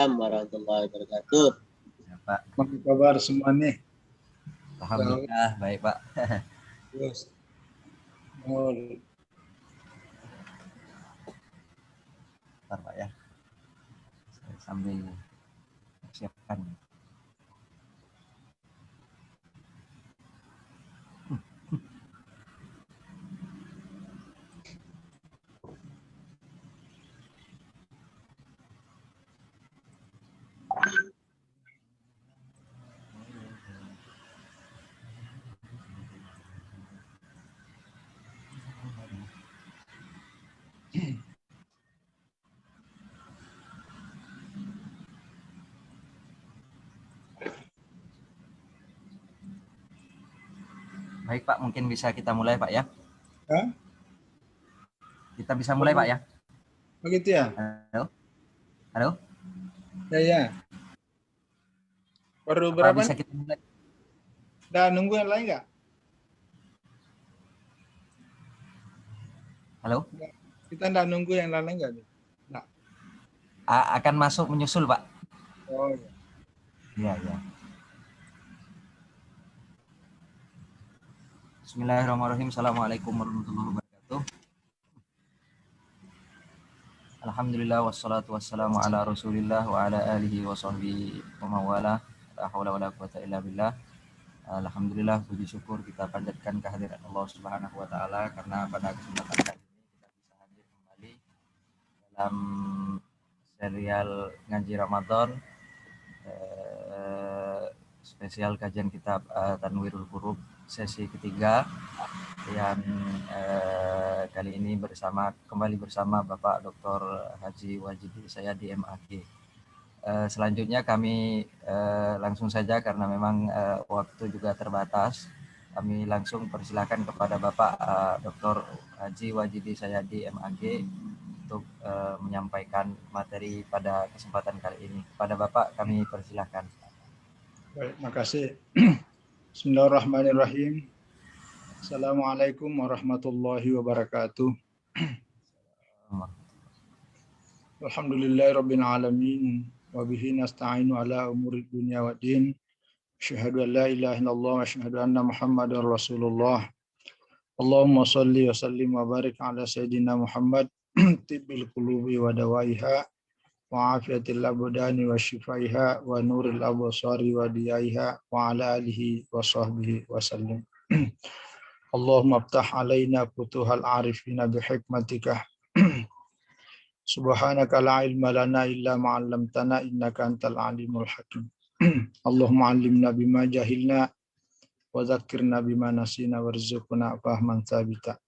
Waalaikumsalam warahmatullahi wabarakatuh. Ya, Pak. Apa kabar semua nih? Alhamdulillah baik Pak. Yes. Bentar Pak ya. Saya sambil siapkan. Baik Pak, mungkin bisa kita mulai Pak ya. Hah? Kita bisa mulai Pak ya. Begitu ya? Halo. Halo. Ya. Baru Apa berapa? Bisa kita mulai? Udah nunggu yang lain nggak? Halo. Kita nggak nunggu yang lain nggak? Nggak. Akan masuk menyusul Pak. Oh Iya. iya. Bismillahirrahmanirrahim. Assalamualaikum warahmatullahi wabarakatuh. Alhamdulillah wassalatu wassalamu ala Rasulillah wa ala alihi wa sahbihi wa mawala. La haula wala quwata illa billah. Alhamdulillah, puji syukur kita panjatkan kehadiran Allah Subhanahu wa taala karena pada kesempatan kali ini kita bisa hadir kembali dalam serial ngaji Ramadan spesial kajian kitab Tanwirul Huruf sesi ketiga yang kali ini kembali bersama Bapak Dr. Haji Wajidi Sayadi MAG. Selanjutnya kami langsung saja karena memang waktu juga terbatas, kami langsung persilakan kepada Bapak Dr. Haji Wajidi Sayadi MAG untuk menyampaikan materi pada kesempatan kali ini. Kepada Bapak kami persilakan. Baik, makasih. Bismillahirrahmanirrahim. Assalamualaikum warahmatullahi wabarakatuh. Alhamdulillahirabbil alamin wa bihi nasta'inu ala umuri dunya waddin. Asyhadu an la ilaha illallah wa asyhadu anna Muhammadar Rasulullah. Allahumma shalli wa sallim wa barik ala sayidina Muhammad tibbil qulubi wa dawaiha wa afiyatil abdani wa shifaiha wa nuril absari wa diyaiha wa ala alihi wa sahbihi wa sallim. Allahumma aftah alaina futuhal arifina bihikmatika. Subhanaka la ilma lana illa ma 'allamtana innaka antal alimul hakim. Allahumma 'allimna bima jahilna wa dzakkirna bima nasina warzuqna fahman tsabita.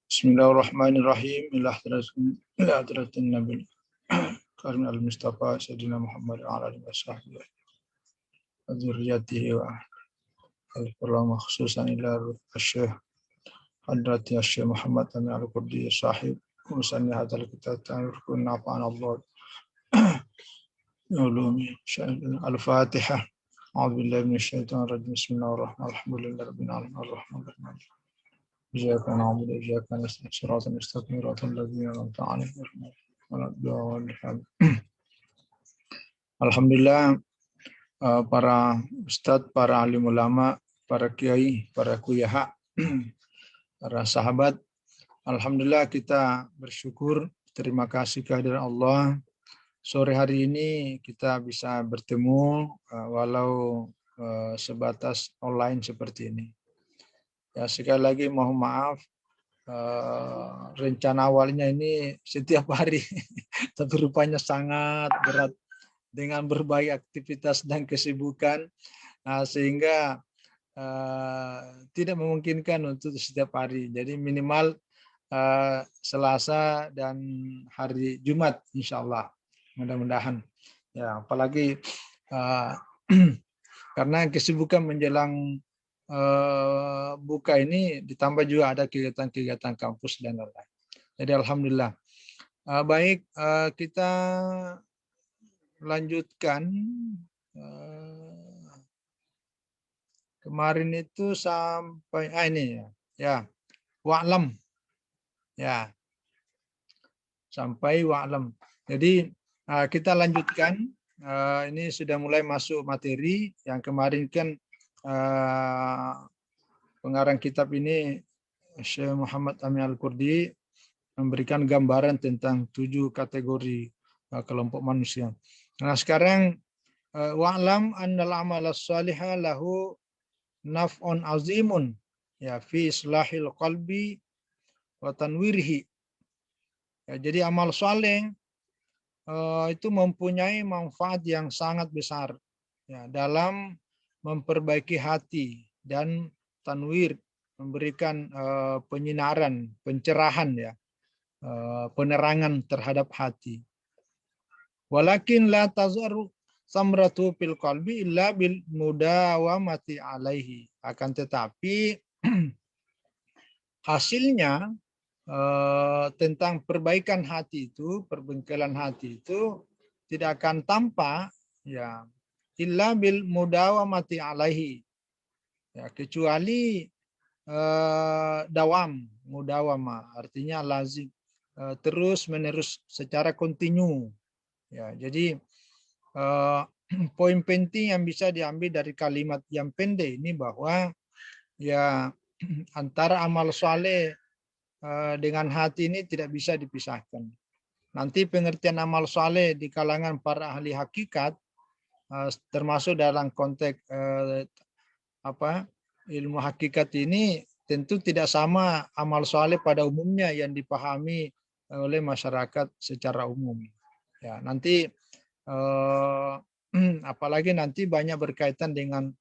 Bismillahirrahmanirrahim. Ila hadratin nabil karim al-mustafa sayyidina Muhammad wa ala alihi wasahbihi wa dzurriyyatihi wa al-qur'an khususan ila asy-syekh hadrati asy-syekh Muhammad Amin al-Qurdi sahib musanni hadzal kitab ta'arifun nafa'an Allah ulumi al-Fatihah. A'udzu billahi minasyaitonir rajim. Bismillahirrahmanirrahim. Alhamdulillahirabbil alamin arrahmanirrahim. Iyyaka na'budu wa iyyaka nasta'in. Shiratal mustaqim shiratal ladzina an'amta 'alaihim. Alhamdulillah, para ustadz, para alim ulama, para kiai, para kuyaha, para sahabat, alhamdulillah kita bersyukur, terima kasih kehadiran Allah. Sore hari ini kita bisa bertemu walau sebatas online seperti ini. Ya, sekali lagi mohon maaf, rencana awalnya ini setiap hari, tapi rupanya sangat berat dengan berbagai aktivitas dan kesibukan, sehingga tidak memungkinkan untuk setiap hari. Jadi minimal Selasa dan hari Jumat, insya Allah, mudah-mudahan. Ya, apalagi karena kesibukan menjelang buka ini ditambah juga ada kegiatan-kegiatan kampus dan lain-lain. Jadi alhamdulillah. Baik, kita lanjutkan. Kemarin itu sampai ini ya. Wa'lam. Ya, sampai wa'lam. Jadi kita lanjutkan. Ini sudah mulai masuk materi. Yang kemarin kan pengarang kitab ini Syekh Muhammad Amin Al-Qurdi memberikan gambaran tentang 7 kategori kelompok manusia. Nah, sekarang wa'lam annal amala salihah lahu naf'un azimun ya fi islahil qalbi wa tanwirhi. Ya, jadi amal saleh itu mempunyai manfaat yang sangat besar ya, dalam memperbaiki hati dan tanwir, memberikan penyinaran, pencerahan ya, penerangan terhadap hati. Walakin la tazharu samratu fil qalbi illa bil mudawamati alaihi. Akan tetapi hasilnya tentang perbaikan hati itu, perbengkelan hati itu tidak akan tampak ya illa bil mudawamati alaihi. Ya, kecuali dawam, mudawama artinya lazim, terus menerus secara kontinu. Ya, jadi poin penting yang bisa diambil dari kalimat yang pendek ini bahwa ya antara amal soleh dengan hati ini tidak bisa dipisahkan. Nanti pengertian amal soleh di kalangan para ahli hakikat termasuk dalam konteks ilmu hakikat ini tentu tidak sama amal soleh pada umumnya yang dipahami oleh masyarakat secara umum. Ya, nanti apalagi nanti banyak berkaitan dengan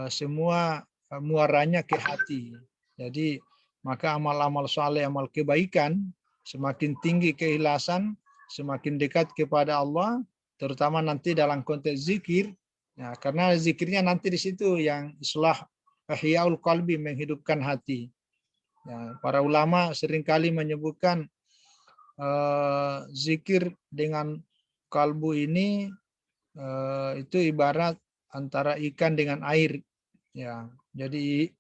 semua muaranya ke hati. Jadi maka amal-amal soleh, amal kebaikan semakin tinggi keikhlasan, semakin dekat kepada Allah, terutama nanti dalam konteks zikir. Ya, karena zikirnya nanti di situ yang islah ihyaul qalbi, menghidupkan hati. Ya, para ulama seringkali menyebutkan zikir dengan kalbu ini itu ibarat antara ikan dengan air. Ya, jadi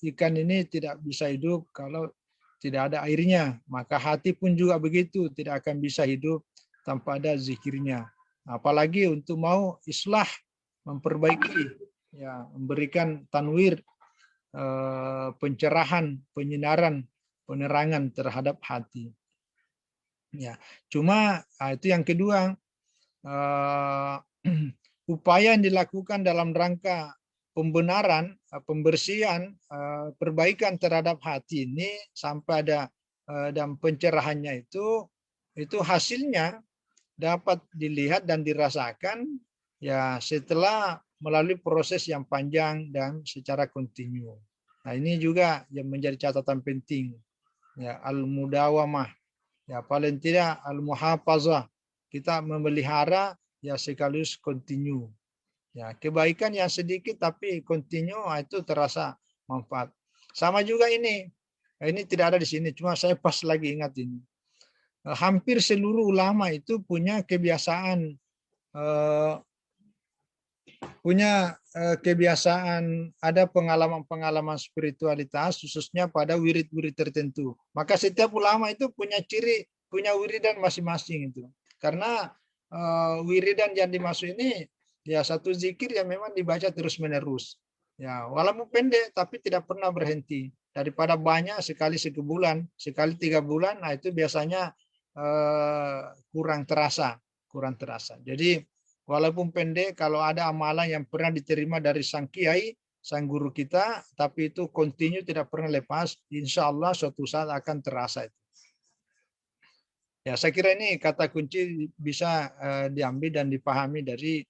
ikan ini tidak bisa hidup kalau tidak ada airnya. Maka hati pun juga begitu, tidak akan bisa hidup tanpa ada zikirnya. Apalagi untuk mau islah, memperbaiki, ya, memberikan tanwir, pencerahan, penyinaran, penerangan terhadap hati. Ya, cuma itu yang kedua, upaya yang dilakukan dalam rangka pembenaran, pembersihan, perbaikan terhadap hati ini sampai ada dan pencerahannya itu hasilnya dapat dilihat dan dirasakan ya setelah melalui proses yang panjang dan secara kontinu. Nah, ini juga yang menjadi catatan penting ya, al-mudawamah. Ya, paling tidak al-muhafazah, kita memelihara ya sekaligus kontinu. Ya, kebaikan yang sedikit tapi kontinu itu terasa manfaat. Sama juga ini tidak ada di sini, cuma saya pas lagi ingat ini. Hampir seluruh ulama itu punya kebiasaan ada pengalaman-pengalaman spiritualitas khususnya pada wirid-wirid tertentu. Maka setiap ulama itu punya ciri, punya wiridan masing-masing itu. Karena wiridan yang dimaksud ini ya satu zikir yang memang dibaca terus-menerus. Ya, walaupun pendek tapi tidak pernah berhenti. Daripada banyak sekali sebulan, sekali 3 bulan, nah itu biasanya kurang terasa. Jadi walaupun pendek, kalau ada amalan yang pernah diterima dari sang kiai, sang guru kita, tapi itu kontinu tidak pernah lepas, insya Allah suatu saat akan terasa itu. Ya, saya kira ini kata kunci bisa diambil dan dipahami dari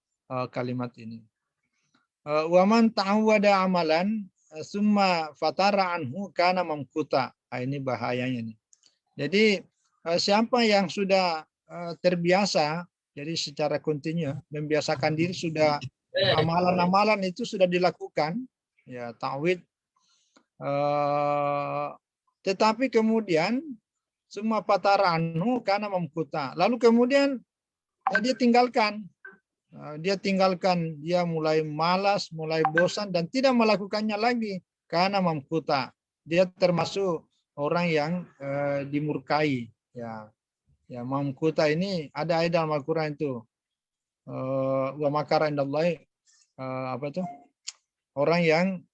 kalimat ini. Waman ta'awwada amalan summa fatara anhu kana mamkuta. Ini bahayanya nih. Jadi siapa yang sudah terbiasa, jadi secara kontinu membiasakan diri, sudah amalan-amalan itu sudah dilakukan, ya ta'wid, tetapi kemudian semua pataranu karena memkuta, lalu kemudian dia tinggalkan, dia mulai malas, mulai bosan dan tidak melakukannya lagi karena memkuta. Dia termasuk orang yang dimurkai. Ya, ya mamkuta ini ada ayat dalam Al-Quran itu. Wa makara indallahi apa itu? Orang yang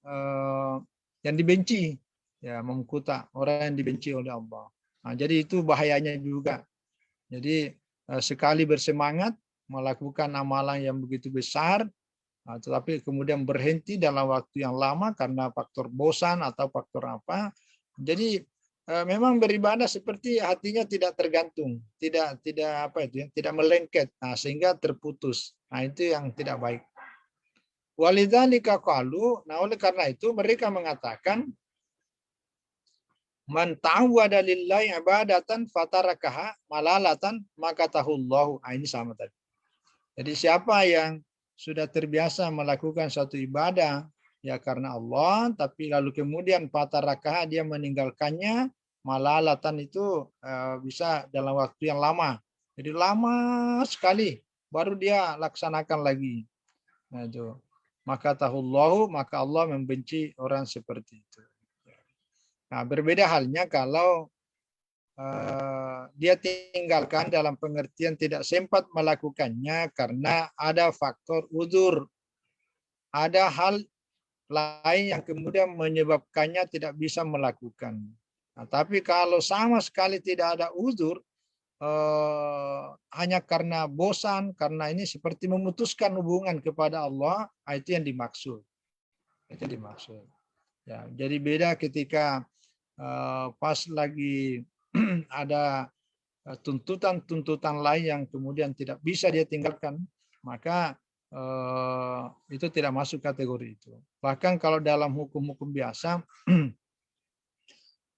dibenci. Ya, mamkuta, orang yang dibenci oleh Allah. Nah, jadi itu bahayanya juga. Jadi sekali bersemangat melakukan amalan yang begitu besar, tetapi kemudian berhenti dalam waktu yang lama karena faktor bosan atau faktor apa. Jadi memang beribadah seperti hatinya tidak tergantung, tidak apa itu ya, tidak melengket, sehingga terputus. Nah, itu yang tidak baik. Walidzalika qalu, nah oleh karena itu mereka mengatakan man ta'awwada lillahi ibadatan fatarakaha malalatan maka tahullahu. Ini sama tadi. Jadi siapa yang sudah terbiasa melakukan suatu ibadah ya karena Allah, tapi lalu kemudian fatarakaha dia meninggalkannya, malalatan itu bisa dalam waktu yang lama. Jadi lama sekali baru dia laksanakan lagi. Nah itu. Maka tahullahu, maka Allah membenci orang seperti itu. Nah, berbeda halnya kalau dia tinggalkan dalam pengertian tidak sempat melakukannya karena ada faktor uzur. Ada hal lain yang kemudian menyebabkannya tidak bisa melakukan. Nah, tapi kalau sama sekali tidak ada uzur, hanya karena bosan, karena ini seperti memutuskan hubungan kepada Allah, itu yang dimaksud. Itu dimaksud. Ya, jadi beda ketika pas lagi ada tuntutan-tuntutan lain yang kemudian tidak bisa dia tinggalkan, maka itu tidak masuk kategori itu. Bahkan kalau dalam hukum-hukum biasa,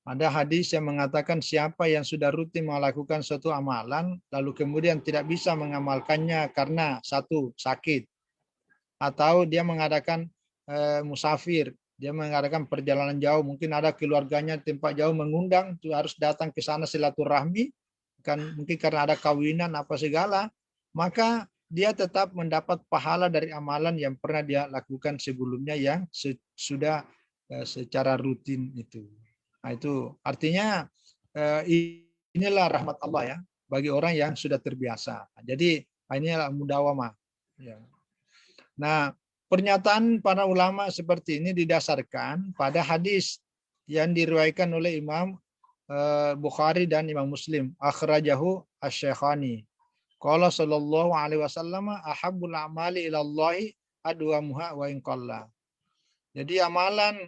ada hadis yang mengatakan siapa yang sudah rutin melakukan suatu amalan, lalu kemudian tidak bisa mengamalkannya karena satu, sakit, atau dia mengadakan musafir, dia mengadakan perjalanan jauh, mungkin ada keluarganya tempat jauh mengundang, itu harus datang ke sana silaturahmi, kan mungkin karena ada kawinan apa segala, maka dia tetap mendapat pahala dari amalan yang pernah dia lakukan sebelumnya yang sudah secara rutin itu. Nah, itu artinya inilah rahmat Allah ya bagi orang yang sudah terbiasa. Jadi inilah mudawamah. Ya. Nah, pernyataan para ulama seperti ini didasarkan pada hadis yang diriwayatkan oleh Imam Bukhari dan Imam Muslim. Akhrajahu asy-Syaikhan. Qala sallallahu alaihi wasallam ahabbul a'mali ila Allahi adwamuha wa in qalla. Jadi amalan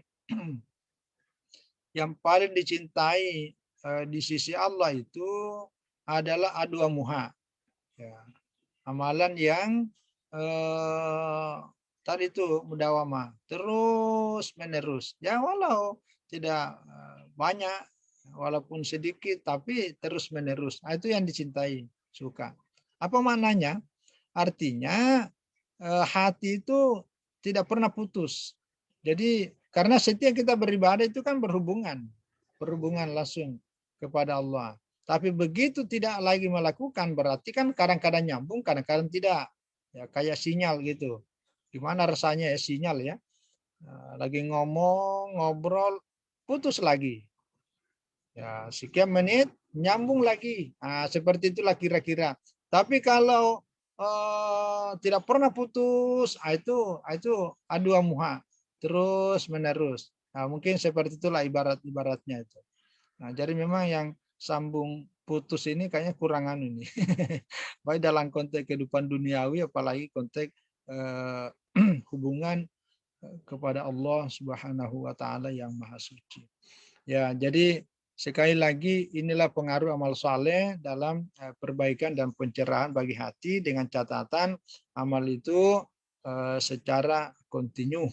yang paling dicintai di sisi Allah itu adalah adwamuha. Ya. Amalan yang tadi itu mudawamah, terus menerus. Ya walau tidak banyak, walaupun sedikit, tapi terus menerus. Nah, itu yang dicintai, suka. Apa maknanya? Artinya hati itu tidak pernah putus. Jadi karena setiap kita beribadah itu kan berhubungan langsung kepada Allah. Tapi begitu tidak lagi melakukan berarti kan kadang-kadang nyambung, kadang-kadang tidak. Ya kayak sinyal gitu. Gimana rasanya ya sinyal ya? Lagi ngomong, ngobrol, putus lagi. Ya, sekian menit nyambung lagi. Nah, seperti itulah kira-kira. Tapi kalau tidak pernah putus, itu adua muha, terus menerus. Nah, mungkin seperti itulah ibaratnya itu. Nah, jadi memang yang sambung putus ini kayaknya kurangan ini. Baik dalam konteks kehidupan duniawi, apalagi konteks hubungan kepada Allah Subhanahu wa taala yang Maha Suci. Ya, jadi sekali lagi inilah pengaruh amal soleh dalam perbaikan dan pencerahan bagi hati dengan catatan amal itu secara kontinu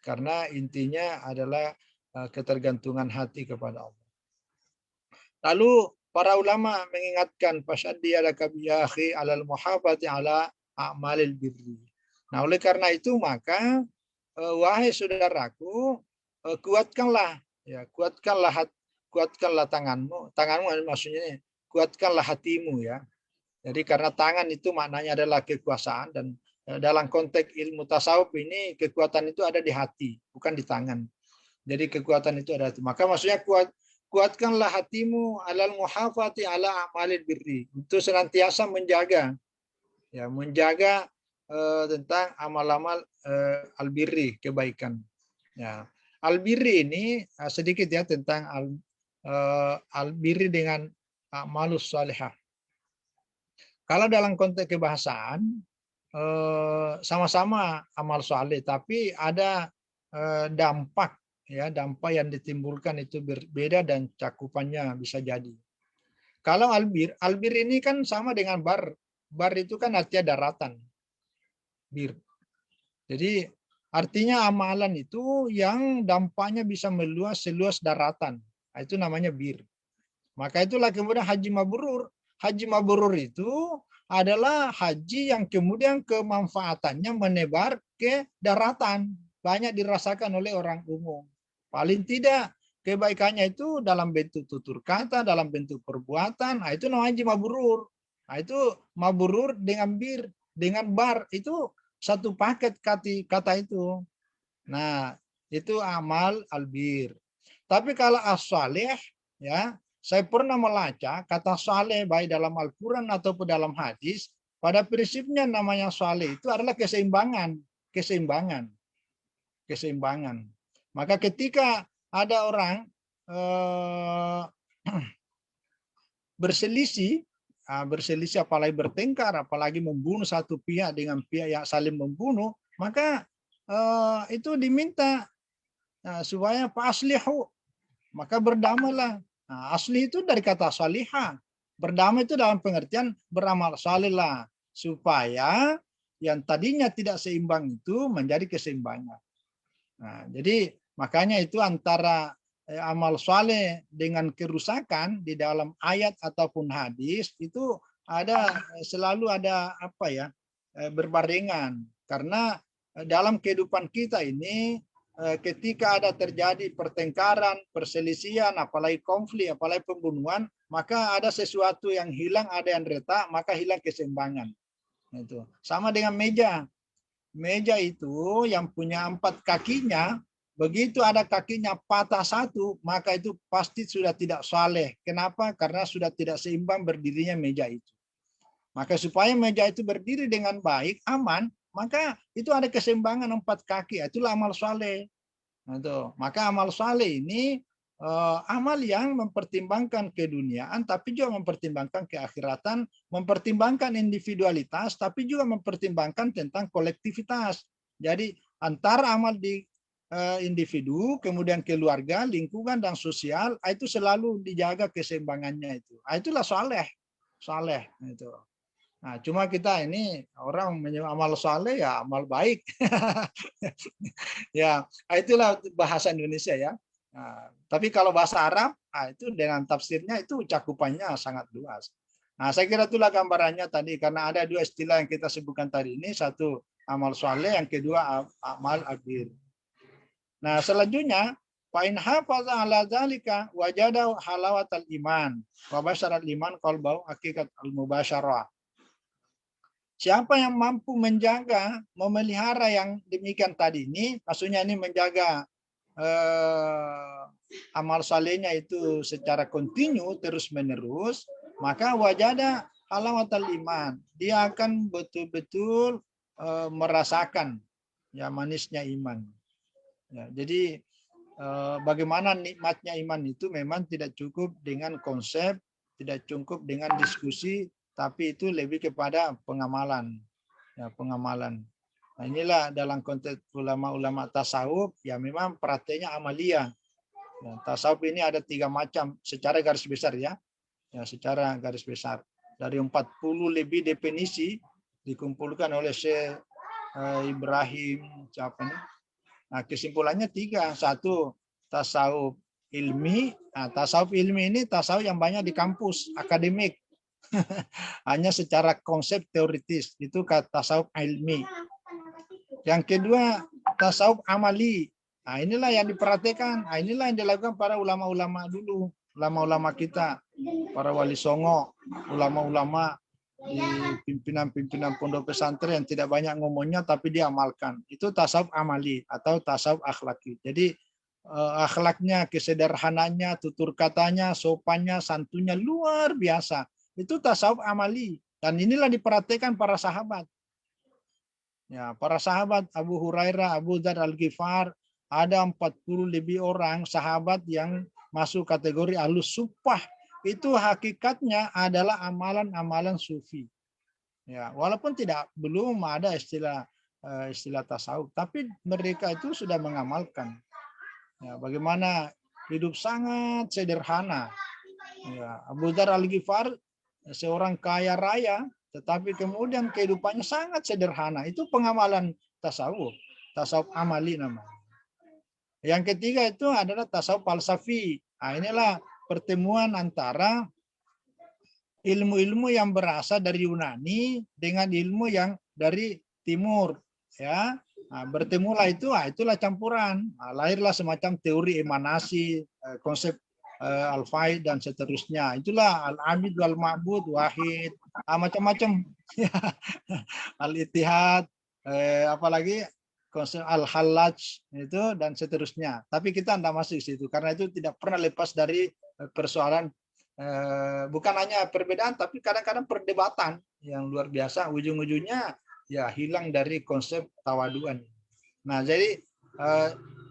karena intinya adalah ketergantungan hati kepada Allah. Lalu para ulama mengingatkan fasyaddi alaka bi akhi alal muhafati ala a'malil birri. Nah, oleh karena itu maka wahai saudaraku kuatkanlah tanganmu maksudnya kuatkanlah hatimu ya. Jadi karena tangan itu maknanya adalah kekuasaan dan dalam konteks ilmu tasawuf ini kekuatan itu ada di hati bukan di tangan. Jadi kekuatan itu ada di hati. Maka maksudnya kuatkanlah hatimu alal muhafati ala amalil birri, untuk senantiasa menjaga, ya, menjaga tentang amal-amal albirri, kebaikan. Ya, albirri ini sedikit ya tentang albirri dengan amalus salihah. Kalau dalam konteks kebahasaan sama-sama amal saleh, tapi ada dampak, ya, dampak yang ditimbulkan itu berbeda dan cakupannya bisa jadi. Kalau albir ini kan sama dengan bar. Bar itu kan artinya daratan. Bir. Jadi artinya amalan itu yang dampaknya bisa meluas seluas daratan. Itu namanya bir. Maka itulah kemudian haji mabrur. Haji mabrur itu adalah haji yang kemudian kemanfaatannya menebar ke daratan. Banyak dirasakan oleh orang umum. Paling tidak kebaikannya itu dalam bentuk tutur kata, dalam bentuk perbuatan. Itu namanya haji mabrur. Itu mabrur dengan bir, dengan bar. Itu satu paket kata itu. Nah, itu amal albir. Tapi kalau as-salih, ya, saya pernah melacak kata saleh baik dalam Al-Quran ataupun dalam hadis, pada prinsipnya namanya saleh itu adalah keseimbangan. Maka ketika ada orang berselisih apalagi bertengkar, apalagi membunuh satu pihak dengan pihak yang saling membunuh, maka itu diminta supaya faslihu, maka berdamailah. Nah, asli itu dari kata salihah. Berdamai itu dalam pengertian beramal saleh lah, supaya yang tadinya tidak seimbang itu menjadi keseimbangan. Nah, jadi makanya itu antara amal saleh dengan kerusakan di dalam ayat ataupun hadis itu selalu ada berbarengan, karena dalam kehidupan kita ini ketika ada terjadi pertengkaran, perselisihan, apalagi konflik, apalagi pembunuhan, maka ada sesuatu yang hilang, ada yang retak, maka hilang keseimbangan. Itu sama dengan meja. Meja itu yang punya 4 kakinya, begitu ada kakinya patah satu, maka itu pasti sudah tidak saleh. Kenapa? Karena sudah tidak seimbang berdirinya meja itu. Maka supaya meja itu berdiri dengan baik, aman, maka itu ada keseimbangan 4 kaki. Itulah amal saleh. Maka amal saleh ini amal yang mempertimbangkan keduniaan, tapi juga mempertimbangkan keakhiratan, mempertimbangkan individualitas, tapi juga mempertimbangkan tentang kolektivitas. Jadi antara amal di individu, kemudian keluarga, lingkungan, dan sosial, itu selalu dijaga keseimbangannya itu. Itulah saleh. Itu. Nah, cuma kita ini orang menyebut amal saleh ya amal baik. Ya, itulah bahasa Indonesia ya. Nah, tapi kalau bahasa Arab, itu dengan tafsirnya itu cakupannya sangat luas. Nah, saya kira itulah gambarannya tadi, karena ada 2 istilah yang kita sebutkan tadi ini, satu amal saleh, yang kedua amal albir. Nah, selanjutnya fa in hafaza ala zalika wajada halawatal iman wa basyaral iman qalbau hakikat al mubasyarah. Siapa yang mampu menjaga, memelihara yang demikian tadi ini, maksudnya ini menjaga amal salehnya itu secara kontinu, terus-menerus, maka wajada halawatal iman. Dia akan betul-betul merasakan ya manisnya iman. Ya, jadi bagaimana nikmatnya iman itu memang tidak cukup dengan konsep, tidak cukup dengan diskusi, tapi itu lebih kepada pengamalan. Ya, pengamalan. Nah, inilah dalam konteks ulama-ulama tasawuf, ya memang prakteknya amalia. Ya, tasawuf ini ada 3 macam secara garis besar ya. Ya, secara garis besar. Dari 40 lebih definisi dikumpulkan oleh Syekh Ibrahim siapa nih? Nah, kesimpulannya 3. 1, tasawuf ilmi. Nah, tasawuf ilmi ini tasawuf yang banyak di kampus, akademik. Hanya secara konsep teoritis, itu tasawuf ilmi. Yang kedua, tasawuf amali. Nah, inilah yang diperhatikan. Nah, inilah yang dilakukan para ulama-ulama dulu, ulama-ulama kita, para wali songo, ulama-ulama di pimpinan-pimpinan pondok pesantren yang tidak banyak ngomongnya tapi dia amalkan. Itu tasawuf amali atau tasawuf akhlaki. Jadi akhlaknya, kesederhananya, tutur katanya, sopannya, santunnya luar biasa. Itu tasawuf amali. Dan inilah diperhatikan para sahabat. Ya, para sahabat Abu Hurairah, Abu Dzar Al-Ghifar, ada 40 lebih orang sahabat yang masuk kategori ahlus suffah. Itu hakikatnya adalah amalan-amalan sufi. Ya, walaupun belum ada istilah tasawuf, tapi mereka itu sudah mengamalkan. Ya, bagaimana hidup sangat sederhana. Ya, Abu Dzar Al-Ghifar seorang kaya raya, tetapi kemudian kehidupannya sangat sederhana. Itu pengamalan tasawuf amali namanya. Yang ketiga itu adalah tasawuf falsafi. Nah, inilah pertemuan antara ilmu-ilmu yang berasal dari Yunani dengan ilmu yang dari Timur, ya. Nah, bertemulah itulah campuran. Nah, lahirlah semacam teori emanasi, konsep al-faid dan seterusnya. Itulah al-abid wal ma'bud wahid, macam-macam. Al-ittihad, apalagi konsep al-halaj itu dan seterusnya. Tapi kita tidak masuk di situ karena itu tidak pernah lepas dari persoalan, bukan hanya perbedaan tapi kadang-kadang perdebatan yang luar biasa. Ujung-ujungnya ya hilang dari konsep tawaduan. Nah, jadi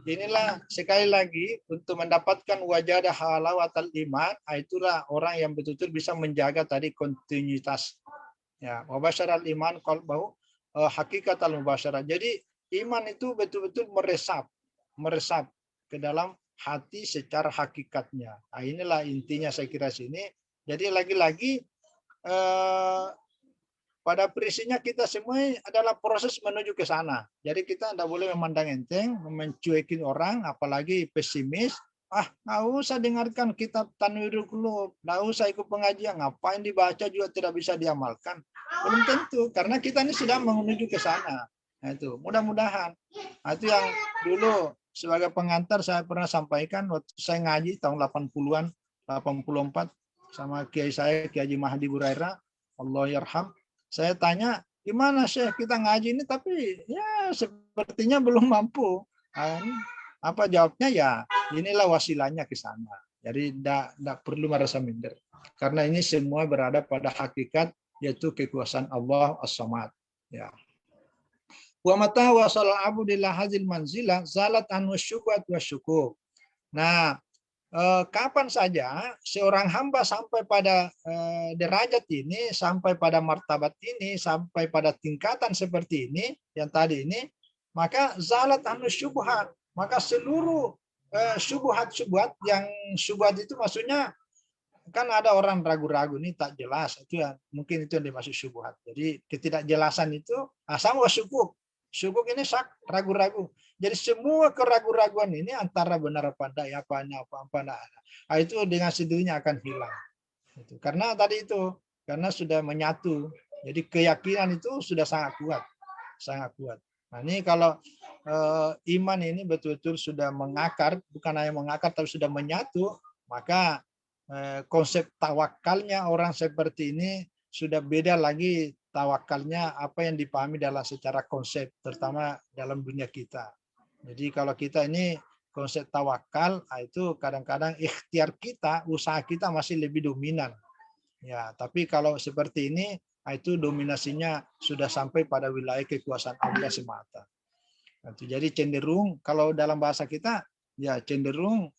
inilah sekali lagi untuk mendapatkan wajadah halawatul iman, itulah orang yang betul-betul bisa menjaga tadi kontinuitas. Ya, mubasyaral iman qalbahu hakikatal mubasyarah. Jadi iman itu betul-betul meresap ke dalam hati secara hakikatnya. Nah, inilah intinya saya kira sini. Jadi lagi-lagi pada prinsipnya kita semua adalah proses menuju ke sana. Jadi kita tidak boleh memandang enteng, mencuekin orang, apalagi pesimis. Nggak usah dengarkan kitab Tanwirul Qulub, nggak usah ikut pengajian, ngapain dibaca juga tidak bisa diamalkan. Belum tentu, karena kita ini sudah menuju ke sana. Nah, itu mudah-mudahan. Nah, itu yang dulu sebagai pengantar saya pernah sampaikan waktu saya ngaji tahun 80-an, 84 sama kiai saya, Kiai Haji Mahdi Buraira, Allah yarham. Saya tanya, gimana Syekh kita ngaji ini tapi ya sepertinya belum mampu. Apa jawabnya? Ya inilah wasilahnya ke sana. Jadi tidak perlu merasa minder. Karena ini semua berada pada hakikat yaitu kekuasaan Allah As-Samad. Ya. Wa mata wasal abu ila hazil manzilah zalat anhu syubhat wa syukuk. Nah, kapan saja seorang hamba sampai pada derajat ini, sampai pada martabat ini, sampai pada tingkatan seperti ini, yang tadi ini, maka zalat anu syubhat, maka seluruh syubhat-syubhat, yang syubhat itu maksudnya kan ada orang ragu-ragu ini tak jelas, itu ya, mungkin itu yang dimaksud syubhat. Jadi ketidakjelasan itu sama syukuk. Syukuk ini ragu-ragu. Jadi semua keraguan-raguan ini antara benar apa enggak, ya apa enggak, itu dengan sendirinya akan hilang. Karena tadi itu, karena sudah menyatu. Jadi keyakinan itu sudah sangat kuat, sangat kuat. Nah, ini kalau iman ini betul-betul sudah mengakar, bukan hanya mengakar tapi sudah menyatu, maka konsep tawakalnya orang seperti ini sudah beda lagi. Tawakalnya apa yang dipahami dalam secara konsep, terutama dalam dunia kita. Jadi kalau kita ini konsep tawakal, itu kadang-kadang ikhtiar kita, usaha kita masih lebih dominan. Ya, tapi kalau seperti ini, itu dominasinya sudah sampai pada wilayah kekuasaan Allah semata. Jadi cenderung kalau dalam bahasa kita, ya cenderung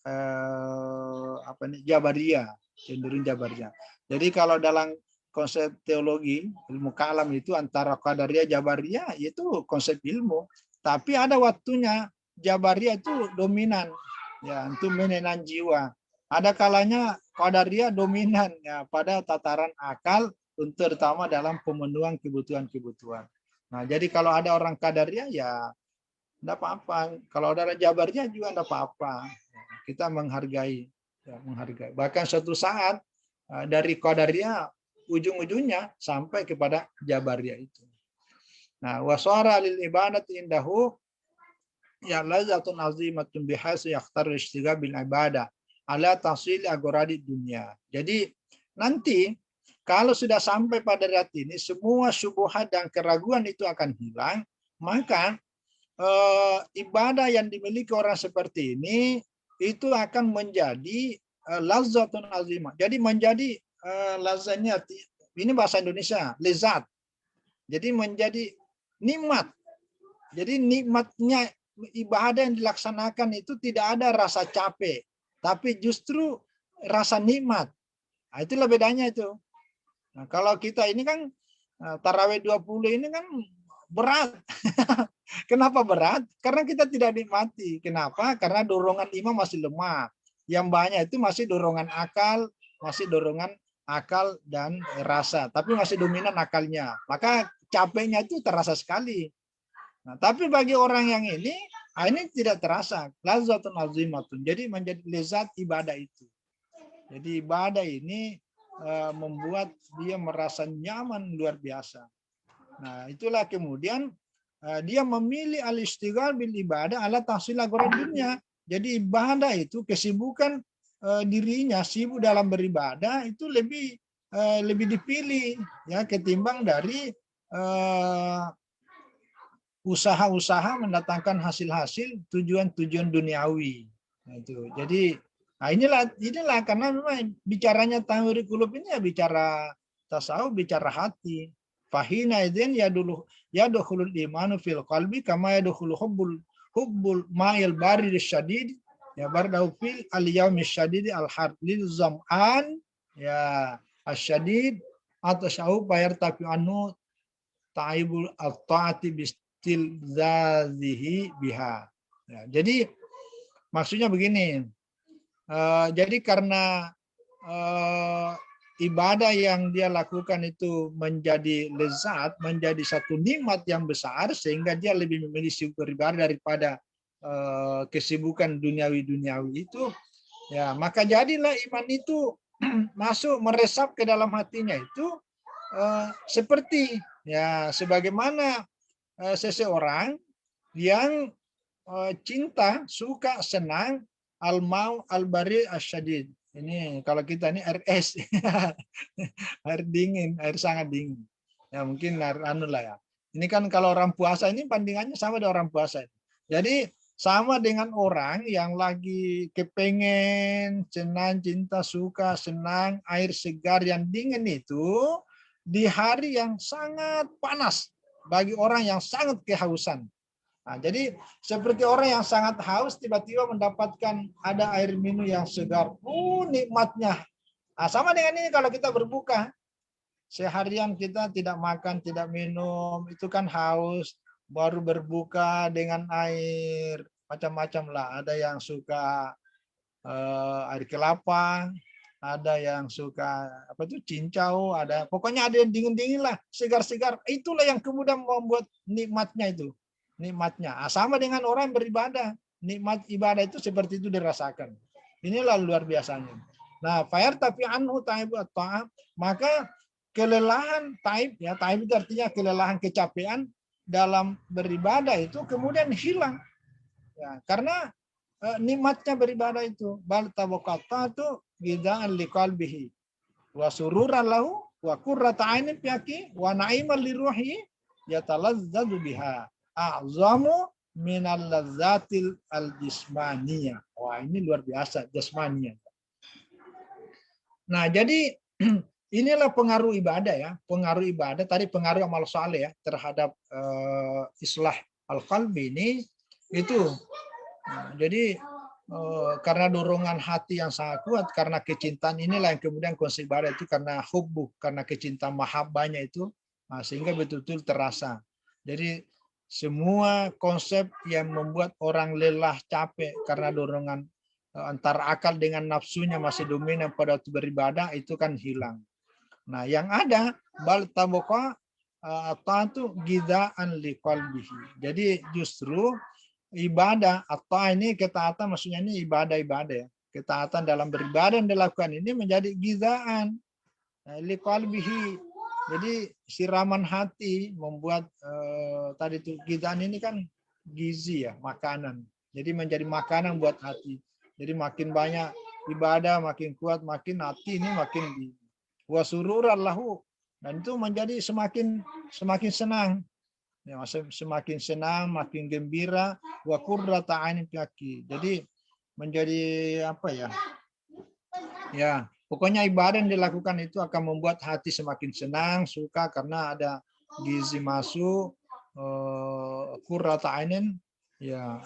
Jabariyah, cenderung Jabariyah. Jadi kalau dalam konsep teologi, ilmu kalam itu antara Qadariyah, Jabariyah, itu konsep ilmu. Tapi ada waktunya Jabariyah itu dominan, ya, untuk menenan jiwa. Ada kalanya Qadariyah dominan, ya, pada tataran akal, terutama dalam pemenuhan kebutuhan-kebutuhan. Nah, jadi kalau ada orang Qadariyah, ya tidak apa-apa. Kalau ada orang Jabariyah juga tidak apa-apa. Kita menghargai, ya, menghargai. Bahkan suatu saat dari Qadariyah ujung-ujungnya sampai kepada Jabariyah itu. Nah, wasara lil ibadati indahu ya lazatun azimatun bihas yakhtar istighal bil ibadah ala tahsil agoradi dunia. Jadi nanti kalau sudah sampai pada derajat ini, semua syubhat dan keraguan itu akan hilang, maka ibadah yang dimiliki orang seperti ini itu akan menjadi lazatun azimah. Jadi menjadi lazatnya, ini bahasa Indonesia, lezat. Jadi menjadi nikmat. Jadi nikmatnya ibadah yang dilaksanakan itu tidak ada rasa capek, tapi justru rasa nikmat. Nah, itulah bedanya itu. Nah, kalau kita ini kan tarawih 20 ini kan berat. Kenapa berat? Karena kita tidak nikmati. Kenapa? Karena dorongan iman masih lemah. Yang banyak itu masih dorongan akal dan rasa, tapi masih dominan akalnya. Maka capeknya itu terasa sekali. Nah, tapi bagi orang yang ini tidak terasa. Lazatun azimatun. Jadi menjadi lezat ibadah itu. Jadi ibadah ini membuat dia merasa nyaman luar biasa. Nah, itulah kemudian dia memilih al-istighal bil ibadah ala tahsil agharad dunia. Jadi ibadah itu kesibukan dirinya sibuk dalam beribadah itu lebih dipilih ya ketimbang dari usaha-usaha mendatangkan hasil-hasil tujuan-tujuan duniawi. Nah, itu. Jadi inilah karena memang bicaranya tanwirul qulub ini ya bicara tasawuf, bicara hati. Fahina idzin yadkhulul imanu fil qalbi kama yadkhulu hubbul ma'il barid syadid ya bardahu fil al-yaumi syadid al-harlil zam'an ya asyadid atasyahu bayar tapi anu taibul at-taati bistilzazihi biha. Ya, jadi maksudnya begini. Jadi karena ibadah yang dia lakukan itu menjadi lezat, menjadi satu nikmat yang besar, sehingga dia lebih memilih sibuk beribadah daripada kesibukan duniawi itu, ya maka jadilah iman itu masuk meresap ke dalam hatinya itu seperti ya sebagaimana seseorang yang cinta, suka, senang, al-mau al-bari asyadid. Ini kalau kita ini RS. Air dingin, air sangat dingin. Ya mungkin air anu lah ya. Ini kan kalau orang puasa ini bandingannya sama dengan orang puasa. Jadi sama dengan orang yang lagi kepengen, senang, cinta, suka, senang, air segar yang dingin itu di hari yang sangat panas bagi orang yang sangat kehausan. Nah, jadi seperti orang yang sangat haus tiba-tiba mendapatkan ada air minum yang segar. Nikmatnya. Nah, sama dengan ini kalau kita berbuka. Seharian kita tidak makan, tidak minum, itu kan haus. Baru berbuka dengan air macam-macam lah. Ada yang suka air kelapa, ada yang suka cincau, pokoknya ada yang dingin-dingin lah, segar-segar. Itulah yang kemudian membuat nikmatnya itu. Nikmatnya sama dengan orang beribadah, nikmat ibadah itu seperti itu dirasakan. Inilah luar biasanya. Nah, fayar tapi anhu taib at-ta'am, maka kelelahan taib ya, taib itu artinya kelelahan, kecapean dalam beribadah itu kemudian hilang ya, karena nikmatnya beribadah itu. Bal tabaqata itu gidaan liqalbihi wa sururan lahu wa qurrata ainin fiaki wa na'iman liruhi yatalazzadu biha a'zamu minal lazzatil al-jismaniyah. Wah, ini luar biasa, jasmaniyah. Nah, jadi inilah pengaruh ibadah ya, pengaruh ibadah tadi, pengaruh amal saleh ya terhadap islah al-qalbi ini itu. Nah, jadi karena dorongan hati yang sangat kuat, karena kecintaan inilah yang kemudian konsep ibadah itu karena hubbu, karena kecintaan mahabbahnya itu, nah, sehingga betul-betul terasa. Jadi semua konsep yang membuat orang lelah, capek karena dorongan antara akal dengan nafsunya masih dominan pada waktu beribadah itu kan hilang. Nah, yang ada bal tabaqa atau gidaan liqalbihi. Jadi justru ibadah atau ini ketaatan, maksudnya ini ibadah-ibadah ya. Ketaatan dalam beribadah yang dilakukan ini menjadi gidaan liqalbihi. Jadi siraman hati membuat tadi itu gidaan ini kan gizi ya, makanan. Jadi menjadi makanan buat hati. Jadi makin banyak ibadah, makin kuat, makin hati ini makin wa sururan lahu, dan itu menjadi semakin senang. Ya, semakin senang, makin gembira, wa qurrata ainin fiaki. Jadi menjadi apa ya? Ya, pokoknya ibadah yang dilakukan itu akan membuat hati semakin senang, suka karena ada gizi masuk, qurrata ainin, ya,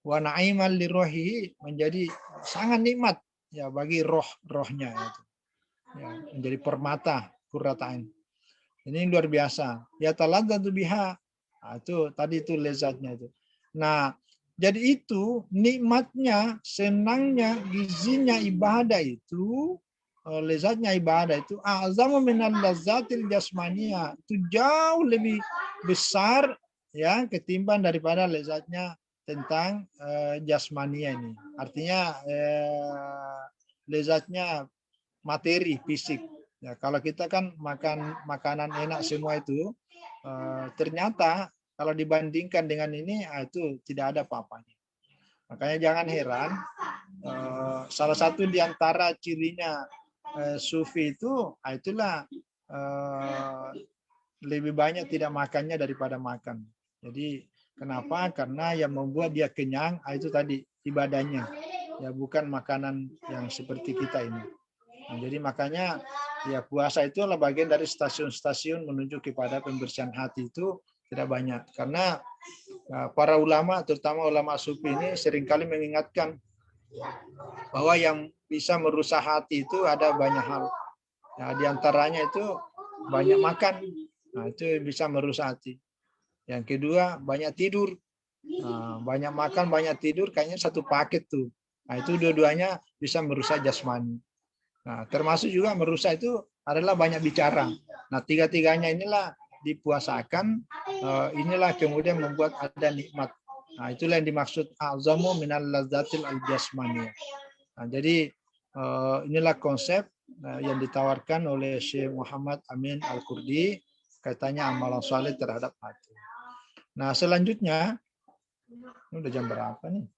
wa na'imal lirohi, menjadi sangat nikmat ya bagi rohnya itu. Ya, menjadi permata qurrata ain. Ini luar biasa. Ya taladzatu biha. Nah, itu tadi itu lezatnya itu. Nah, jadi itu nikmatnya, senangnya, gizinya ibadah itu, lezatnya ibadah itu azamu minal lazzatil jasmaniyah. Itu jauh lebih besar ya ketimbang daripada lezatnya tentang jasmania ini. Artinya lezatnya materi, fisik. Ya, kalau kita kan makan makanan enak semua itu, ternyata kalau dibandingkan dengan ini, itu tidak ada apa-apanya. Makanya jangan heran, salah satu di antara cirinya sufi itu, itulah lebih banyak tidak makannya daripada makan. Jadi kenapa? Karena yang membuat dia kenyang, itu tadi ibadahnya. Ya bukan makanan yang seperti kita ini. Nah, jadi makanya ya puasa itu adalah bagian dari stasiun-stasiun menuju kepada pembersihan hati itu tidak banyak. Karena para ulama, terutama ulama sufi ini seringkali mengingatkan bahwa yang bisa merusak hati itu ada banyak hal. Nah, di antaranya itu banyak makan. Nah, itu bisa merusak hati. Yang kedua, banyak tidur. Nah, banyak makan, banyak tidur, kayaknya satu paket tuh. Nah, itu dua-duanya bisa merusak jasmani. Nah, termasuk juga merusak itu adalah banyak bicara. Nah, tiga-tiganya inilah dipuasakan, inilah kemudian membuat ada nikmat. Nah, itulah yang dimaksud azamu minal lazzatil al-jasmaniyah. Nah, jadi inilah konsep yang ditawarkan oleh Syekh Muhammad Amin Al-Kurdi, kaitannya amalan saleh terhadap hati. Nah, selanjutnya, ini udah jam berapa nih?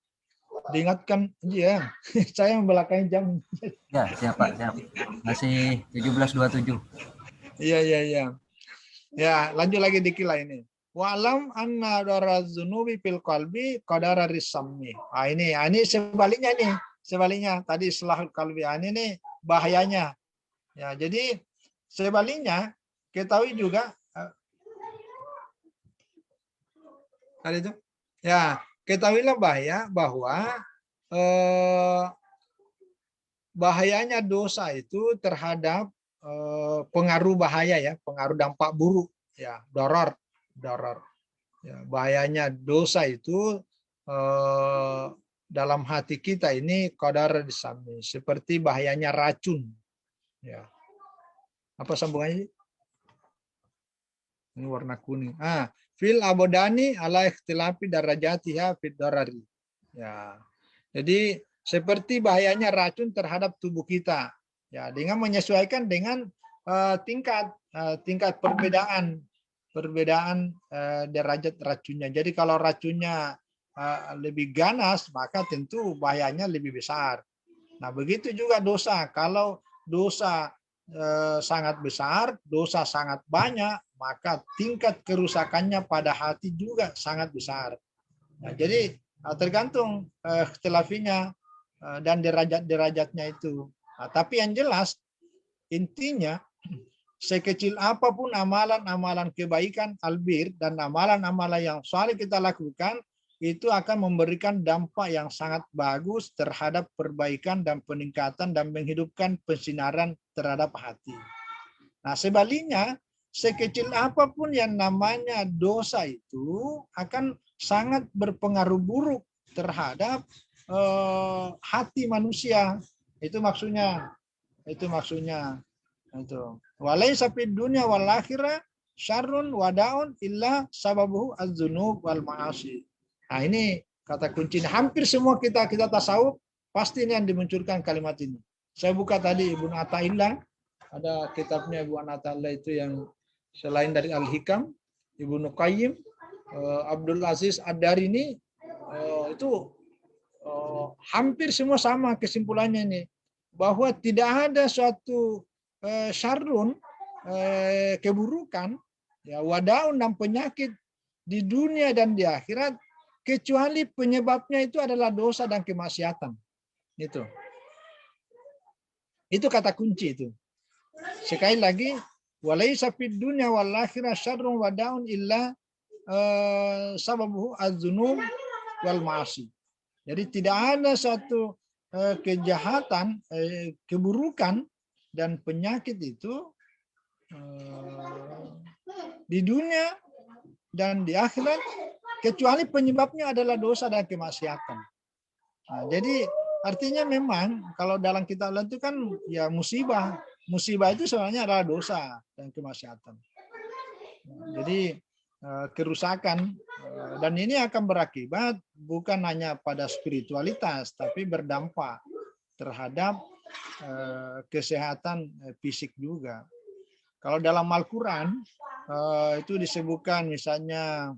Diingatkan ya, saya membelakangi jam. Ya, siap Pak, siap. Masih 17.27. Iya. Ya, lanjut lagi dikit lah ini. Walam anna darazunubi fil qalbi qadara risammi. Ini sebaliknya nih. Sebaliknya tadi setelah qalbi ini nih bahayanya. Ya, jadi sebaliknya ketahui juga tadi itu. Ya, ketahuilah bahwa bahayanya dosa itu terhadap pengaruh bahaya ya, pengaruh dampak buruk ya, doror. Ya, bahayanya dosa itu dalam hati kita ini qadar disami, seperti bahayanya racun. Ya. Apa sambungannya? Ini warna kuning. Fil abodani ala ikhtilafi darajatiha fid darari. Ya. Jadi seperti bahayanya racun terhadap tubuh kita. Ya, dengan menyesuaikan dengan tingkat perbedaan derajat racunnya. Jadi kalau racunnya lebih ganas, maka tentu bahayanya lebih besar. Nah, begitu juga dosa. Kalau dosa sangat besar, dosa sangat banyak, maka tingkat kerusakannya pada hati juga sangat besar. Nah, jadi tergantung ikhtilafinya dan derajatnya itu. Nah, tapi yang jelas intinya sekecil apapun amalan-amalan kebaikan albir dan amalan-amalan yang saleh kita lakukan, itu akan memberikan dampak yang sangat bagus terhadap perbaikan dan peningkatan dan menghidupkan persinaran terhadap hati. Nah, sebaliknya, sekecil apapun yang namanya dosa itu akan sangat berpengaruh buruk terhadap hati manusia. Itu maksudnya. Itu. Walaysa fid dunya wal akhirah syarrun wadaun illa sababuhu az-dzunub wal ma'asi. Nah, ini kata kuncinya. Hampir semua kita tasawuf pasti ini yang dimunculkan kalimat ini. Saya buka tadi Ibnu Athaillah, ada kitabnya Ibnu Athaillah itu yang selain dari Al-Hikam, Ibnu Qayyim, Abdul Aziz Ad-Darini, itu hampir semua sama kesimpulannya ini, bahwa tidak ada suatu syarrun, keburukan, ya, wadaun dan penyakit di dunia dan di akhirat kecuali penyebabnya itu adalah dosa dan kemaksiatan. Itu kata kunci itu. Sekali lagi, walaisa fid dunya wal akhirah syarrun wa daun illa sababuhu az-dzunub wal ma'asi. Jadi tidak ada satu kejahatan, keburukan dan penyakit itu di dunia dan di akhirat kecuali penyebabnya adalah dosa dan kemaksiatan. Nah, jadi artinya memang kalau dalam kitab Allah itu kan ya musibah. Musibah itu sebenarnya adalah dosa dan kemaksiatan. Jadi kerusakan dan ini akan berakibat bukan hanya pada spiritualitas tapi berdampak terhadap kesehatan fisik juga. Kalau dalam Al-Quran itu disebutkan misalnya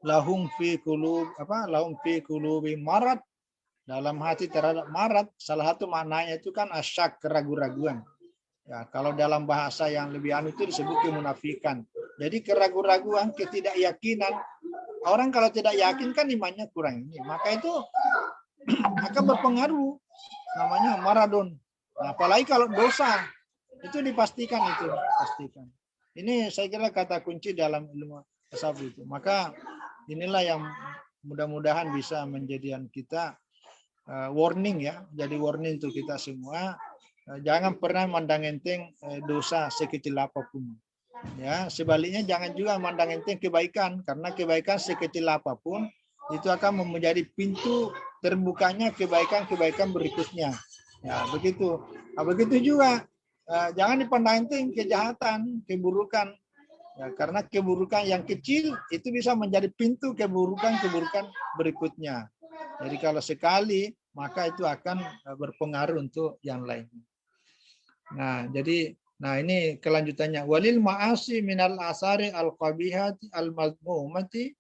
lahum fi qulubi marad, dalam hati terhadap marad, salah satu maknanya itu kan asyak, keraguan-raguan. Ya, kalau dalam bahasa yang lebih anu itu disebut kemunafikan. Jadi keraguan-raguan, ketidakyakinan. Orang kalau tidak yakin kan imannya kurang ini, maka itu akan berpengaruh, namanya maradon. Nah, apalagi kalau dosa, itu dipastikan itu, pastikan. Ini saya kira kata kunci dalam ilmu tasawuf itu. Maka inilah yang mudah-mudahan bisa menjadikan kita warning ya, jadi warning untuk kita semua. Jangan pernah mandang enteng dosa sekecil apapun. Ya, sebaliknya jangan juga mandang enteng kebaikan, karena kebaikan sekecil apapun itu akan menjadi pintu terbukanya kebaikan-kebaikan berikutnya. Ya, begitu. Nah, begitu juga jangan dipandang enteng kejahatan, keburukan. Ya, karena keburukan yang kecil itu bisa menjadi pintu keburukan-keburukan berikutnya. Jadi kalau sekali maka itu akan berpengaruh untuk yang lain. Nah, jadi ini kelanjutannya, walil ma'asi minal asari al-qabihati al-mazmumati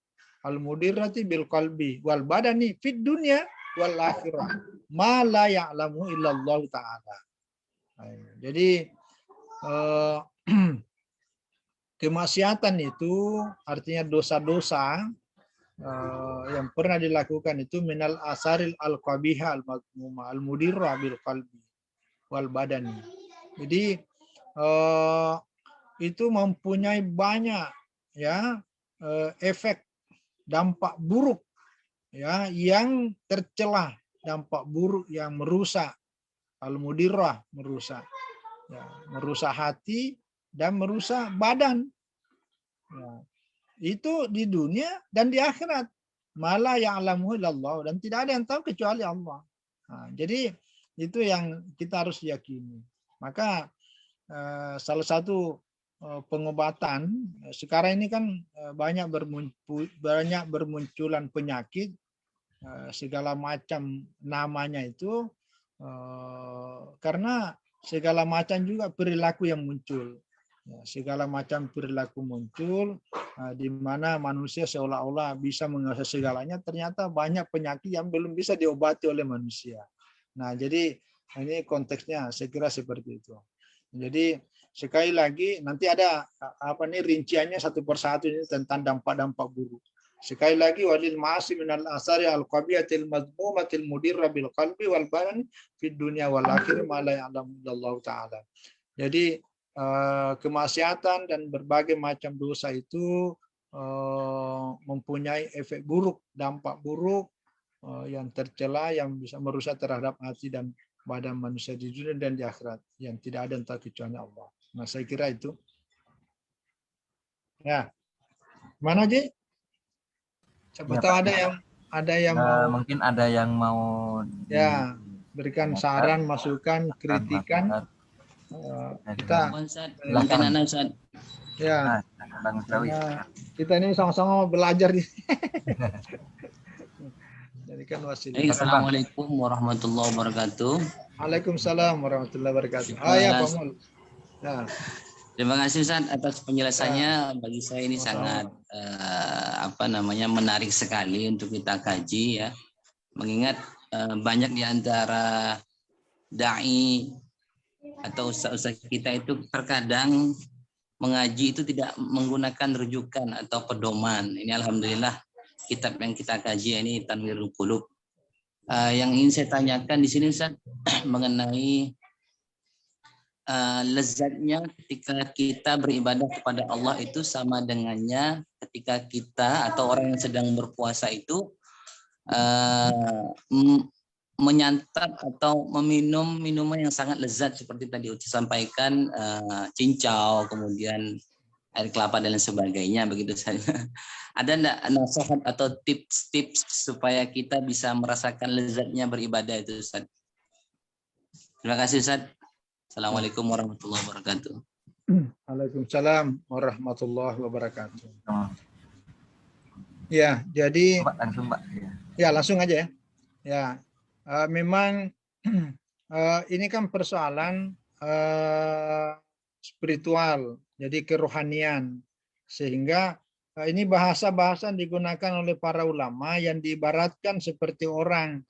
al-mudirrati bil qalbi wal badani fid dunya wal akhirah ma la ya'lamu illallah ta'ala. Jadi kemaksiatan itu artinya dosa-dosa yang pernah dilakukan itu minal asaril al-qabihah al-mazmumah al-mudirrah bil qalbi wal badani. Jadi itu mempunyai banyak ya efek dampak buruk ya yang tercela, dampak buruk yang merusak, al-mudirrah merusak, ya, merusak hati dan merusak badan. Ya. Itu di dunia dan di akhirat. Malah ya'lamu illallah, dan tidak ada yang tahu kecuali Allah. Nah, jadi itu yang kita harus yakini. Maka salah satu pengobatan sekarang ini kan banyak bermunculan penyakit segala macam namanya itu karena segala macam juga perilaku yang muncul. Segala macam perilaku muncul di mana manusia seolah-olah bisa menguasai segalanya, ternyata banyak penyakit yang belum bisa diobati oleh manusia. Nah, jadi ini konteksnya saya kira seperti itu. Jadi sekali lagi nanti ada rinciannya satu persatu ini tentang dampak-dampak buruk. Sekali lagi, walil ma'asi minal asari al-qabiyatil mazmumatil mudirra bil qalbi wal badan fid dunya wal akhir ma la ya'lamu illallah ta'ala. Jadi kemaksiatan dan berbagai macam dosa itu mempunyai efek buruk, dampak buruk yang tercela, yang bisa merusak terhadap hati dan badan manusia di dunia dan di akhirat, yang tidak ada entah kecuali Allah. Nah, saya kira itu. Ya, mana Ji? Siapa tahu ada yang mau, mungkin ada yang mau ya berikan saran, masukan, kritikan. Kita ya, kita ini sama-sama belajar nih. Jadi kan wasilah. Assalamualaikum warahmatullahi wabarakatuh. Waalaikumsalam warahmatullahi wabarakatuh. Ya, Pak Mul. Nah. Terima kasih Ustaz atas penjelasannya. Bagi saya ini sangat menarik sekali untuk kita kaji ya. Mengingat banyak di antara dai atau ustaz-ustaz kita itu terkadang mengaji itu tidak menggunakan rujukan atau pedoman. Ini alhamdulillah kitab yang kita kaji ini Tanwirul Qulub. Yang ingin saya tanyakan di sini Ustaz mengenai lezatnya ketika kita beribadah kepada Allah itu sama dengannya ketika kita atau orang yang sedang berpuasa itu menyantap atau meminum minuman yang sangat lezat seperti tadi Uci sampaikan, cincau, kemudian air kelapa dan lain sebagainya begitu saja. Ada enggak nasihat atau tips-tips supaya kita bisa merasakan lezatnya beribadah itu Ustaz? Terima kasih Ustaz. Assalamualaikum warahmatullahi wabarakatuh. Waalaikumsalam warahmatullahi wabarakatuh. Ya, jadi Mbak, langsung Mbak. ya langsung aja ya. Ya, memang ini kan persoalan spiritual, jadi kerohanian, sehingga ini bahasa-bahasa digunakan oleh para ulama yang diibaratkan seperti orang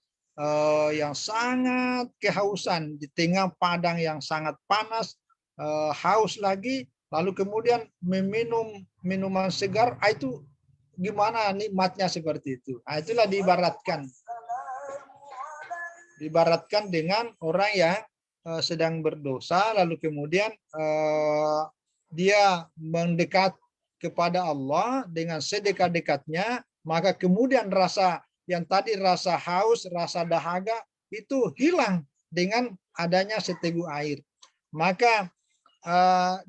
yang sangat kehausan di tengah padang yang sangat panas, haus lagi, lalu kemudian meminum minuman segar, itu gimana nikmatnya seperti itu. Itulah diibaratkan dengan orang yang sedang berdosa, lalu kemudian dia mendekat kepada Allah dengan sedekat-dekatnya, maka kemudian rasa yang tadi rasa haus, rasa dahaga itu hilang dengan adanya seteguk air. Maka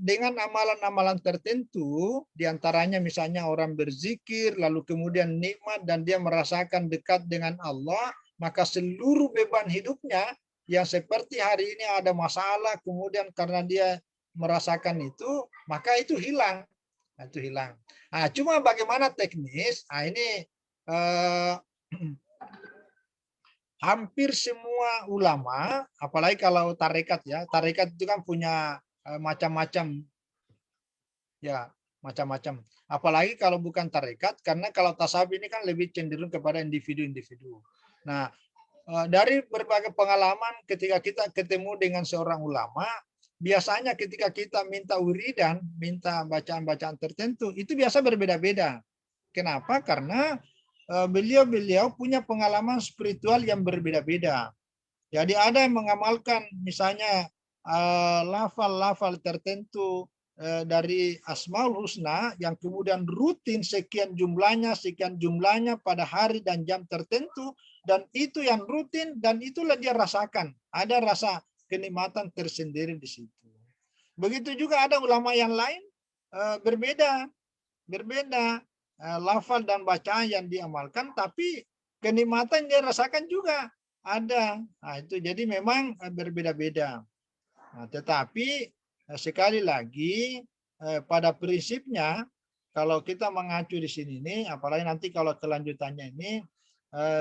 dengan amalan-amalan tertentu, diantaranya misalnya orang berzikir, lalu kemudian nikmat dan dia merasakan dekat dengan Allah, maka seluruh beban hidupnya yang seperti hari ini ada masalah, kemudian karena dia merasakan itu, maka itu hilang. Itu hilang. Nah, cuma bagaimana teknis? Nah, ini hampir semua ulama, apalagi kalau tarekat ya, tarekat itu kan punya macam-macam, ya macam-macam. Apalagi kalau bukan tarekat, karena kalau tasawuf ini kan lebih cenderung kepada individu-individu. Nah, dari berbagai pengalaman ketika kita ketemu dengan seorang ulama, biasanya ketika kita minta wiridan, minta bacaan-bacaan tertentu, itu biasa berbeda-beda. Kenapa? Karena beliau-beliau punya pengalaman spiritual yang berbeda-beda. Jadi ada yang mengamalkan misalnya lafal-lafal tertentu dari Asmaul Husna yang kemudian rutin sekian jumlahnya pada hari dan jam tertentu, dan itu yang rutin dan itulah dia rasakan. Ada rasa kenikmatan tersendiri di situ. Begitu juga ada ulama yang lain berbeda lafal dan bacaan yang diamalkan, tapi kenikmatan dia rasakan juga ada. Nah, itu jadi memang berbeda-beda. Nah, tetapi sekali lagi pada prinsipnya kalau kita mengacu di sini nih, apalagi nanti kalau kelanjutannya ini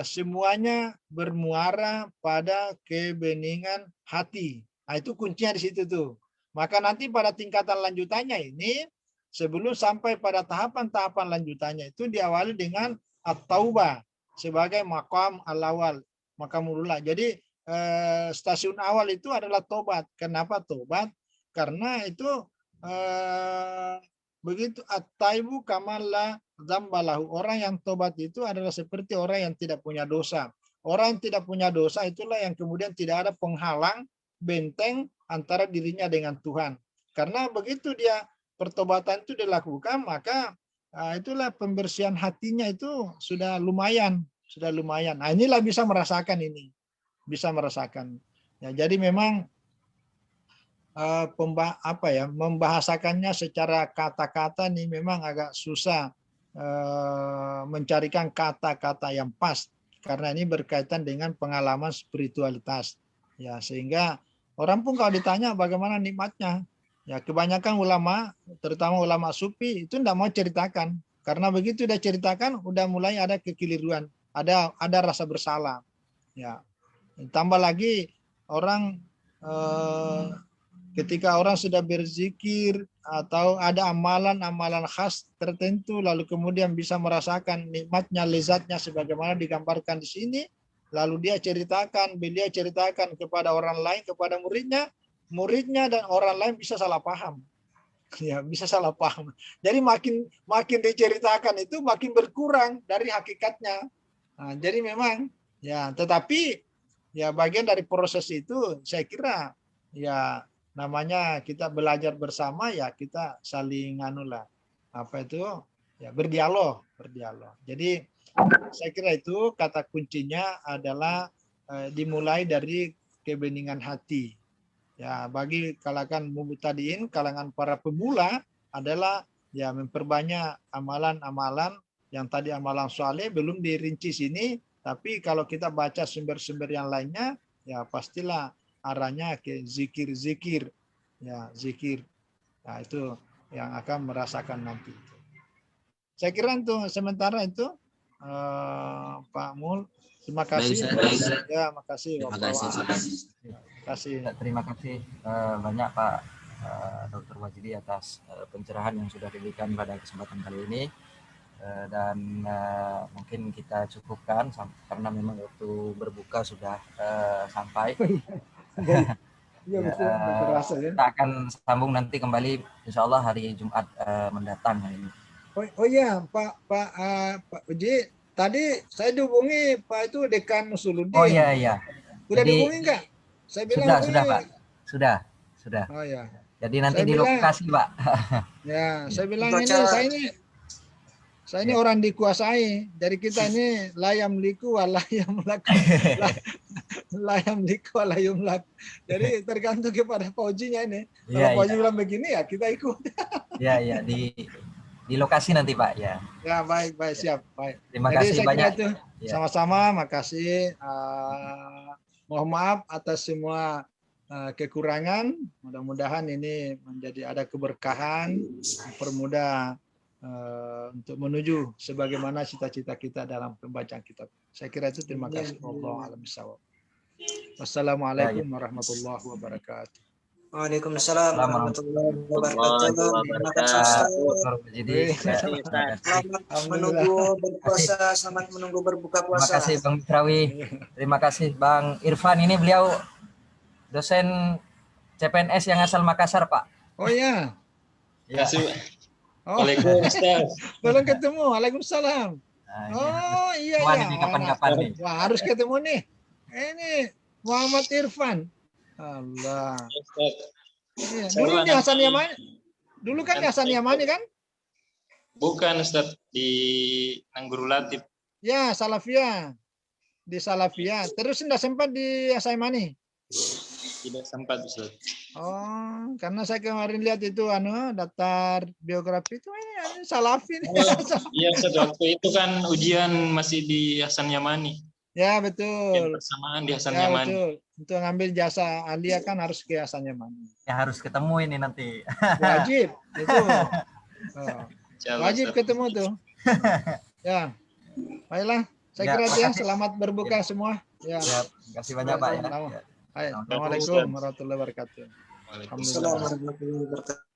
semuanya bermuara pada kebeningan hati. Nah, itu kuncinya di situ tuh. Maka nanti pada tingkatan lanjutannya ini, sebelum sampai pada tahapan-tahapan lanjutannya itu diawali dengan at-taubah sebagai maqam al-awal, maqamul ula. Jadi stasiun awal itu adalah tobat. Kenapa tobat? Karena itu begitu at-taibu kamalla dzambalahu. Orang yang tobat itu adalah seperti orang yang tidak punya dosa. Orang yang tidak punya dosa itulah yang kemudian tidak ada penghalang, benteng antara dirinya dengan Tuhan. Karena begitu dia pertobatan itu dilakukan, maka itulah pembersihan hatinya itu sudah lumayan. Nah, inilah bisa merasakan ini. Bisa merasakan. Ya, jadi memang membahasakannya secara kata-kata ini memang agak susah mencarikan kata-kata yang pas karena ini berkaitan dengan pengalaman spiritualitas. Ya, sehingga orang pun kalau ditanya bagaimana nikmatnya, ya kebanyakan ulama, terutama ulama sufi itu tidak mau ceritakan karena begitu udah ceritakan udah mulai ada kekeliruan, ada rasa bersalah. Ya, tambah lagi orang ketika orang sudah berzikir atau ada amalan-amalan khas tertentu, lalu kemudian bisa merasakan nikmatnya, lezatnya sebagaimana digambarkan di sini, lalu beliau ceritakan kepada orang lain, kepada muridnya dan orang lain bisa salah paham. Ya, bisa salah paham. Jadi makin diceritakan itu makin berkurang dari hakikatnya. Nah, jadi memang ya, tetapi ya bagian dari proses itu saya kira ya namanya kita belajar bersama, ya kita saling anulah apa itu ya berdialog. Jadi saya kira itu kata kuncinya adalah dimulai dari kebeningan hati. Ya, bagi kalangan mubtadiin, kalangan para pemula adalah ya memperbanyak amalan-amalan yang tadi amalan soleh belum dirinci sini, tapi kalau kita baca sumber-sumber yang lainnya, ya pastilah arahnya ke zikir-zikir, ya zikir. Nah, itu yang akan merasakan nanti. Saya kira untuk sementara itu Pak Mul, terima kasih. Ya, makasih. Terima kasih. Terima kasih banyak Pak Dr. Wajidi atas pencerahan yang sudah diberikan pada kesempatan kali ini. Dan mungkin kita cukupkan karena memang waktu berbuka sudah sampai. Ya, betul, terasa, ya. Kita akan sambung nanti kembali insya Allah hari Jumat mendatang ini. Oh iya, Pak Uji, tadi saya dihubungi Pak itu Dekan Musuluddin. Oh iya. Udah dihubungi enggak? Saya bilang sudah Pak. Sudah. Oh ya. Jadi nanti saya di lokasi Pak. Ya, saya bilang saya ini orang dikuasai. Dari kita ini layam liku walayam laku. Layam liku walayam laku. Jadi tergantung kepada Pak Ujinya ini. Kalau Pak Uji bilang begini ya kita ikut. Iya, di lokasi nanti Pak ya. Ya, baik, siap, baik. Terima kasih banyak. Itu sama-sama, makasih. Mohon maaf atas semua kekurangan. Mudah-mudahan ini menjadi ada keberkahan, mempermudah untuk menuju sebagaimana cita-cita kita dalam pembacaan kitab. Saya kira itu. Terima kasih. Wallahu a'lam bishawab. Wassalamualaikum warahmatullahi wabarakatuh. Waalaikumsalam warahmatullahi wabarakatuh. Terima kasih Ustaz. Selamat menunggu berpuasa, selamat menunggu berbuka puasa. Terima kasih Bang Fitrawi. Terima kasih Bang Irfan. Ini beliau dosen CPNS yang asal Makassar, Pak. Oh iya. Terima kasih. Waalaikumsalam. Belum ketemu. Waalaikumsalam. Oh iya. Ini kapan-kapan nih. Wah, harus ketemu nih. Ini Muhammad Irfan. Allah. Iya. Dulu di Hasan Yamani. Dulu kan di Hasan Yamani kan? Bukan Ustaz, di Nangguru Latif. Ya, Salafiyah. Di Salafiyah. Terus enggak sempat di Hasan Yamani? Tidak sempat Ustaz. Oh, karena saya kemarin lihat itu daftar biografi itu ini Salafi. Iya Ustaz, waktu itu kan ujian masih di Hasan Yamani. Ya, betul. Yang bersamaan di Hasan Yamani. Betul. Untuk ngambil jasa alia kan harus ke Hasan Yamani. Ya harus ketemu ini nanti. Wajib itu. Wajib ketemu tuh. Ya. Baiklah, saya kira ya selamat berbuka semua. Ya. Terima kasih banyak Pak ya. Assalamualaikum warahmatullahi wabarakatuh. Waalaikumsalam warahmatullahi wabarakatuh.